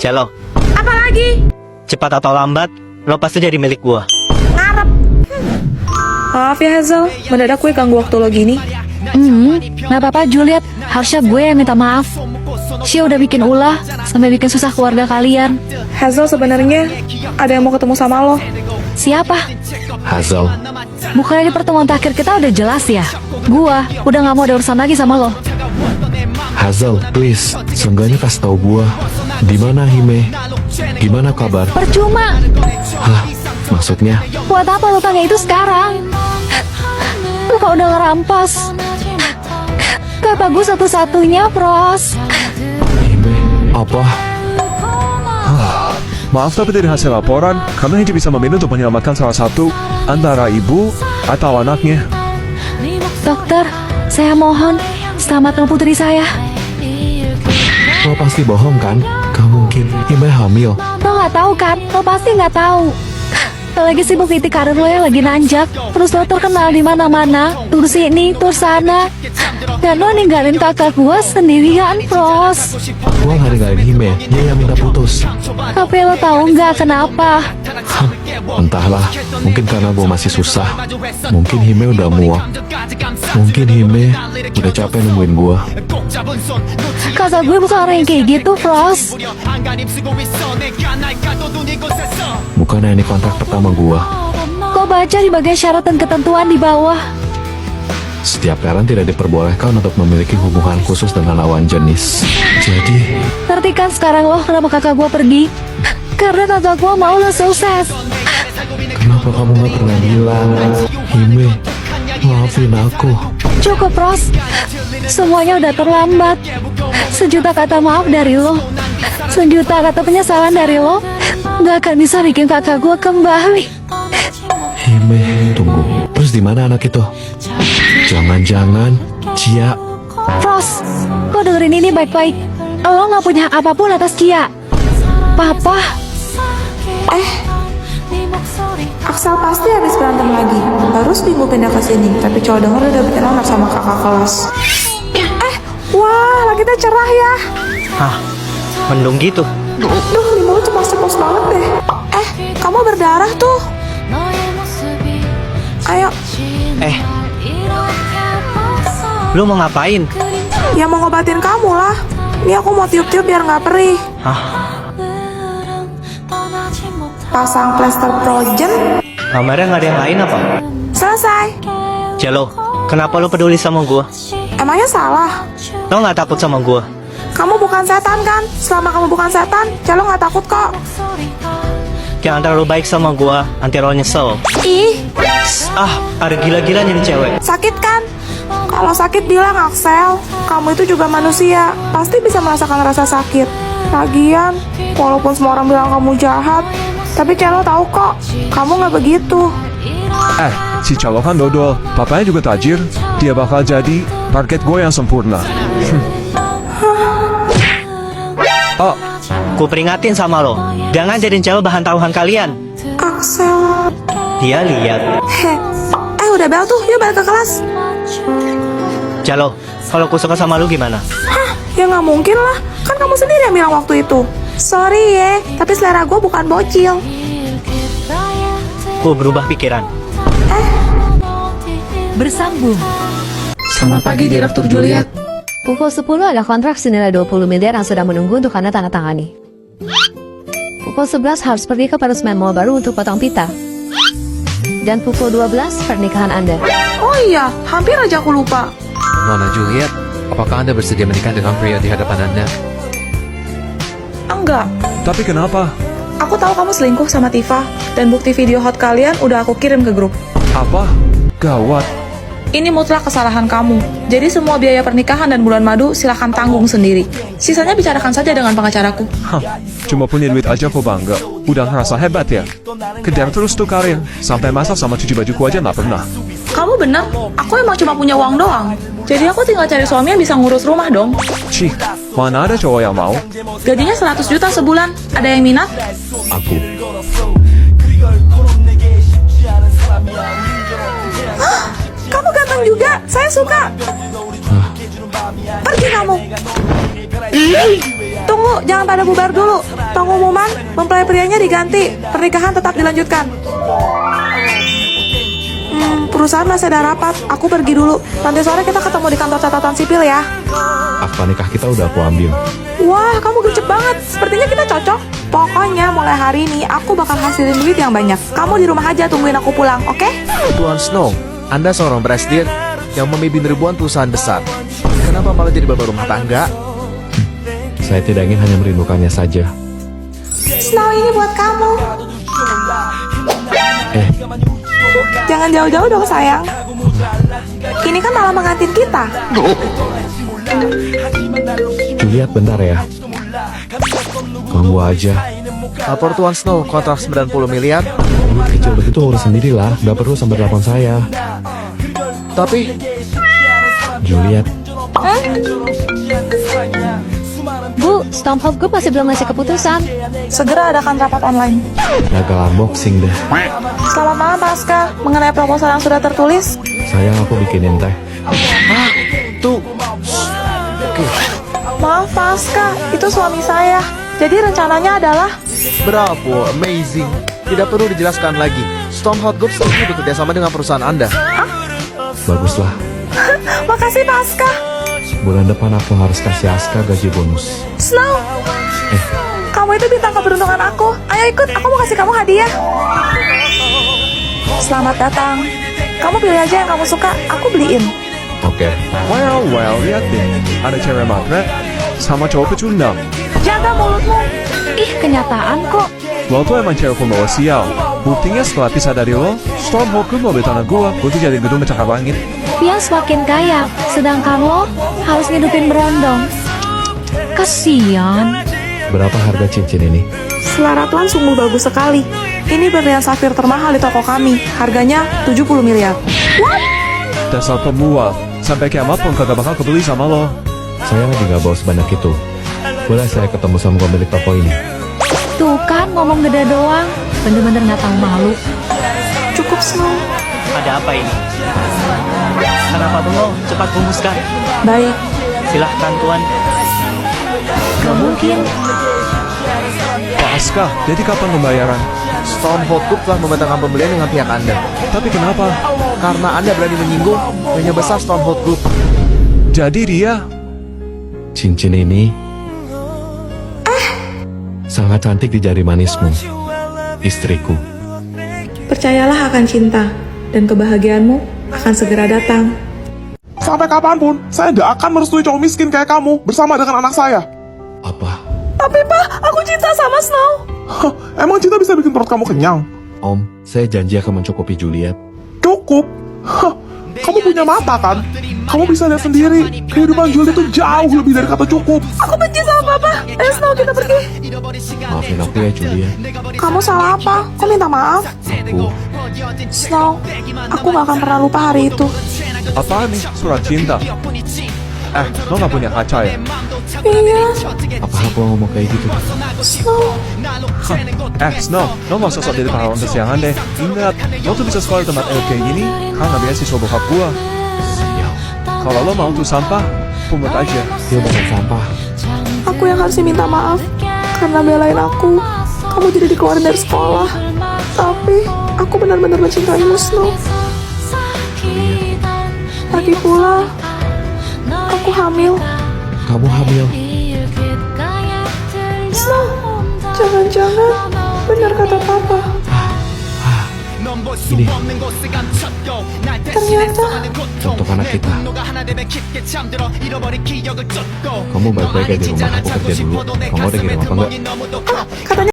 Celo, Apalagi? cepat atau lambat, lo pasti jadi milik gua. Ngarep. Maaf ya Hazel, mendadak gue ganggu waktu lo gini. Nggak apa-apa Juliet, harusnya gue yang minta maaf. Shia udah bikin ulah, sampai bikin susah keluarga kalian. Hazel sebenarnya ada yang mau ketemu sama lo. Siapa? Hazel, Bukannya di pertemuan terakhir kita udah jelas ya? Gua udah nggak mau ada urusan lagi sama lo. Hazel, please, seenggaknya kasih tahu gua. Di mana Hime? Gimana kabar? Percuma. Hah, maksudnya? Buat apa lo tanya itu sekarang? Lo kok udah ngerampas? Kakak gue satu-satunya, Pros. Hime, apa? Maaf tapi dari hasil laporan, kami hanya bisa memilih untuk menyelamatkan salah satu antara ibu atau anaknya. Dokter, saya mohon selamatkan putri saya. Lo pasti bohong kan? Gak mungkin, Hime hamil. Lo nggak tahu kan? Lo pasti nggak tahu. Lo lagi sibuk titik karir lo yang lagi nanjak. Terus lo terkenal di mana-mana, tur sini, tur sana. Dan lo ninggalin kakak gua sendirian, Pros. Gua gak ninggalin Hime, dia yang minta putus. Tapi lo tahu nggak kenapa? Entahlah, mungkin karena gua masih susah. Mungkin Hime udah muak. Mungkin Hime udah capek nungguin gua. Kakak gue bukan orang yang kayak gitu, Pros. Bukannya ini kontrak pertama gua. Lo baca di bagian syarat dan ketentuan di bawah. Setiap parent tidak diperbolehkan untuk memiliki hubungan khusus dengan lawan jenis. Jadi, Ngerti kan sekarang lo kenapa kakak gue pergi? Karena kakak gue mau lo sukses. kenapa kamu gak pernah bilang? Hime, maafin aku. Cukup, Pros. Semuanya udah terlambat. Sejuta kata maaf dari lo, sejuta kata penyesalan dari lo, gak akan bisa bikin kakak gue kembali. Hime, tunggu. Terus di mana anak itu? Jangan-jangan Cia. Pros, lo dengerin ini baik-baik. Lo gak punya hak apapun atas Kia. Papa, Aksel pasti habis berantem lagi. Baru seminggu pindah ke sini, tapi cowok denger udah bikin onar sama kakak kelas. Wah, kita cerah ya. Hah, mendung gitu. Duh, di mulut ceplos-ceplos banget deh. Kamu berdarah tuh. Ayo, Lu mau ngapain? ya mau ngobatin kamu lah. Ini aku mau tiup-tiup biar nggak perih. Hah, Pasang plester Progen. kamarnya nggak ada yang lain apa? Selesai. Celo, kenapa lu peduli sama gua? Emangnya salah? Lo nggak takut sama gua? Kamu bukan setan kan? Selama kamu bukan setan, Celo nggak takut kok. Jangan terlalu baik sama gua, nanti lo nyesel. Ih, Ada gila-gila nih cewek. sakit kan? Kalau sakit bilang Aksel, kamu itu juga manusia, pasti bisa merasakan rasa sakit. Lagian, walaupun semua orang bilang kamu jahat, tapi Celo tahu kok, kamu nggak begitu. Si Calo kan dodol, papanya juga tajir, dia bakal jadi target gue yang sempurna. Ku peringatin sama lo, jangan jadiin cewek bahan taruhan kalian. Aksel, Dia lihat. udah bel tuh, yuk balik ke kelas. Celo, kalau ku suka sama lu gimana? Ya nggak mungkin lah, kan kamu sendiri yang bilang waktu itu. Sorry ya, tapi selera gue bukan bocil. Ku berubah pikiran. bersambung. Selamat pagi, Direktur Juliet. Pukul 10 ada kontrak senilai 20 miliar yang sudah menunggu untuk Anda tanda tangani. Pukul 11 harus pergi ke Parusman Mall baru untuk potong pita. Dan pukul 12 pernikahan Anda. Oh iya, hampir aja aku lupa. Nona Juliet, apakah Anda bersedia menikah dengan pria di hadapan Anda? Enggak, Tapi kenapa? aku tahu kamu selingkuh sama Tifa, dan bukti video hot kalian udah aku kirim ke grup. Apa? Gawat. Ini mutlak kesalahan kamu. Jadi semua biaya pernikahan dan bulan madu silahkan tanggung sendiri. Sisanya bicarakan saja dengan pengacaraku. Cuma punya duit aja kok bangga. Udah ngerasa hebat ya? Kejar terus tuh karir. Sampai masak sama cuci bajuku aja nggak pernah. Kamu bener, aku emang cuma punya uang doang. Jadi aku tinggal cari suami yang bisa ngurus rumah dong. Cih, mana ada cowok yang mau? Gajinya 100 juta sebulan. Ada yang minat? Aku. Kamu ganteng juga, saya suka. Pergi kamu. Tunggu, Tunggu, jangan pada bubar dulu. Pengumuman, mempelai prianya diganti. Pernikahan tetap dilanjutkan. Perusahaan masih ada rapat. Aku pergi dulu. Nanti sore kita ketemu di kantor catatan sipil ya. Akta nikah kita udah aku ambil. Wah, kamu gercep banget. Sepertinya kita cocok. Pokoknya mulai hari ini aku bakal hasilin duit yang banyak. Kamu di rumah aja tungguin aku pulang, oke? Tuan Snow, Anda seorang presiden yang memimpin ribuan perusahaan besar. Kenapa malah jadi bapak rumah tangga? Saya tidak ingin hanya merindukannya saja. Snow ini buat kamu. Jangan jauh-jauh dong sayang. Ini kan malah mengantin kita. Juliet, bentar ya. Ganggu aja. Lapor Tuan Snow, kontrak 90 miliar. Duit kecil begitu urus sendirilah. Gak perlu sampai telepon saya. Tapi, Juliet, Bu, Stormhold Group masih belum ngasih keputusan. Segera adakan rapat online. gagal unboxing deh. Selamat malam Pasca. Mengenai proposal yang sudah tertulis, Sayang, aku bikinin teh. tuh, maaf Pasca, itu suami saya. Jadi rencananya adalah bravo, amazing. Tidak perlu dijelaskan lagi. Stormhold Group setuju bekerja sama dengan perusahaan Anda. Baguslah. makasih Pasca. Bulan depan aku harus kasih Aska gaji bonus. Snow, kamu itu bintang keberuntungan aku. Ayo ikut, aku mau kasih kamu hadiah. Selamat datang. Kamu pilih aja yang kamu suka, aku beliin. Oke. Well, lihat deh. Ada cewek matre sama cowok pecundang. Jaga mulutmu. Ih, kenyataan kok. Lo tuh emang cewek pembawa sial. Buktinya setelah pisah dari lo, Stormhold Group mobil tanah gua tuh jadi gedung pencakar langit. Dia semakin kaya, sedangkan lo harus ngidupin berondong. Kasian. Berapa harga cincin ini? Selera Tuan sungguh bagus sekali. Ini berlian safir termahal di toko kami. Harganya 70 miliar. Dasar pemula, sampai kiamat pun kagak bakal kebeli sama lo. Saya lagi gak bawa sebanyak itu. Boleh saya ketemu sama pemilik toko ini? Tuh kan ngomong gede doang. Bener-bener gak tahu malu. Cukup Snow. Ada apa ini? Kenapa bengong? Cepat rumuskan. Baik. Silahkan tuan. Gak mungkin. Pak Aska, jadi kapan pembayaran? Stormhold Group telah membatalkan pembelian dengan pihak Anda. Tapi kenapa? Karena Anda berani menyinggung nyonya besar Stormhold Group. Jadi dia Cincin ini sangat cantik di jari manismu, istriku. Percayalah akan cinta, dan kebahagiaanmu akan segera datang. Sampai kapanpun, saya tidak akan merestui cowok miskin kayak kamu bersama dengan anak saya. Apa? Tapi Pak, aku cinta sama Snow. Hah, emang cinta bisa bikin perut kamu kenyang? Om, saya janji akan mencukupi Juliet. Cukup. Hah, kamu punya mata kan? Kamu bisa lihat sendiri, kehidupan Juliet itu jauh lebih dari kata cukup. Aku benci sama Papa. Ayo Snow, kita pergi. Maafin aku ya, Juliet. Kamu salah apa? Kok minta maaf? Aku Snow, aku gak akan pernah lupa hari itu. apaan nih? Surat cinta. Lo gak punya kaca ya? Iya, apa aku ngomong kayak gitu? Snow. Snow, lo gak usah sok jadi pahlawan kesiangan deh. Ingat, lo tuh bisa sekolah di tempat elit kayak gini karena beasiswa bokap gua. Sial, Kalau lo mau tuh sampah, pungut aja. dia banyak sampah. Aku yang harusnya minta maaf karena belain aku. Kamu jadi dikeluarin dari sekolah. Tapi aku benar-benar mencintaimu, Snow. Lagi pula, aku hamil. Kamu hamil? Snow, jangan-jangan benar kata Papa. Ini Ternyata untuk anak kita. Kamu baik-baik aja di rumah, aku kerja dulu. Kamu ada kirim apa enggak? katanya